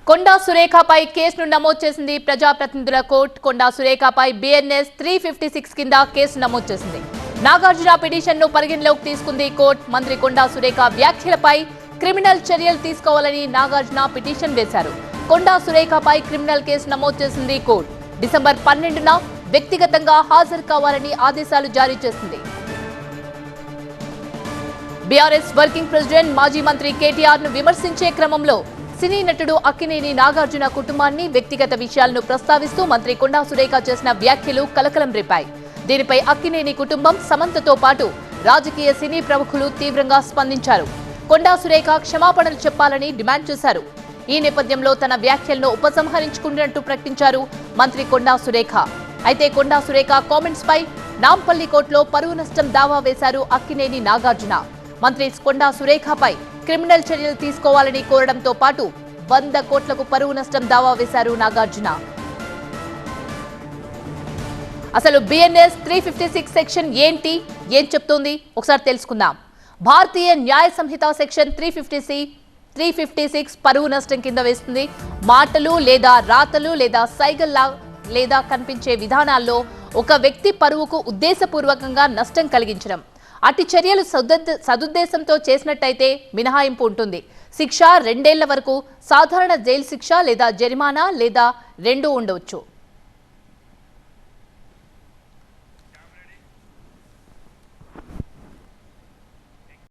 కొండా సురేఖపై కేసును నమోదు చేసింది ప్రజాప్రతినిధుల కోర్టు. కొండా సురేఖపై బిఎన్ఎస్ 356 కింద కేసు నమోదు చేసింది. నాగార్జున పిటిషన్ను పరిగణలోకి తీసుకుంది కోర్టు. మంత్రి కొండా సురేఖ వ్యాఖ్యలపై క్రిమినల్ చర్యలు తీసుకోవాలని నాగార్జున పిటిషన్ వేశారు. కొండా సురేఖపై క్రిమినల్ కేసు నమోదు చేసింది కోర్టు. డిసెంబర్ 12న వ్యక్తిగతంగా హాజరు కావాలని ఆదేశాలు జారీ చేసింది. బీఆర్ఎస్ వర్కింగ్ ప్రెసిడెంట్ మాజీ మంత్రి కేటీఆర్ ను విమర్శించే క్రమంలో సినీ నటుడు అక్కినేని నాగార్జున కుటుంబాన్ని, వ్యక్తిగత విషయాలను ప్రస్తావిస్తూ మంత్రి కొండా సురేఖ చేసిన వ్యాఖ్యలు కలకలం రేపాయి. దీనిపై అక్కినేని కుటుంబం, సమంతతో పాటు రాజకీయ సినీ ప్రముఖులు తీవ్రంగా స్పందించారు. కొండా సురేఖ క్షమాపణలు చెప్పాలని డిమాండ్ చేశారు. ఈ నేపథ్యంలో తన వ్యాఖ్యలను ఉపసంహరించుకున్నట్టు ప్రకటించారు మంత్రి కొండా సురేఖ. అయితే కొండా సురేఖ కామెంట్స్ పై నాంపల్లి కోర్టులో పరువు నష్టం దావా వేశారు అక్కినేని నాగార్జున. మంత్రి కొండా సురేఖపై క్రిమినల్ చర్యలు తీసుకోవాలని కోరడంతో పాటు 100 కోట్లకు పరువు నష్టం దావా వేశారు నాగార్జున. అసలు బిఎన్ఎస్ 356 సెక్షన్ ఏంటి, ఏం చెప్తోంది ఒకసారి తెలుసుకుందాం. భారతీయ న్యాయ సంహిత సెక్షన్ 356 పరువు నష్టం కింద వేస్తుంది. మాటలు లేదా రాతలు లేదా సైగల్లా లేదా కనిపించే విధానాల్లో ఒక వ్యక్తి పరువుకు ఉద్దేశపూర్వకంగా నష్టం కలిగించడం. అట్టి చర్యలు సదుద్దేశంతో చేసినట్టయితే మినహాయింపు ఉంటుంది. శిక్ష 2 ఏళ్ల వరకు, సాధారణ జైలు శిక్ష లేదా జరిమానా లేదా రెండూ ఉండవచ్చు.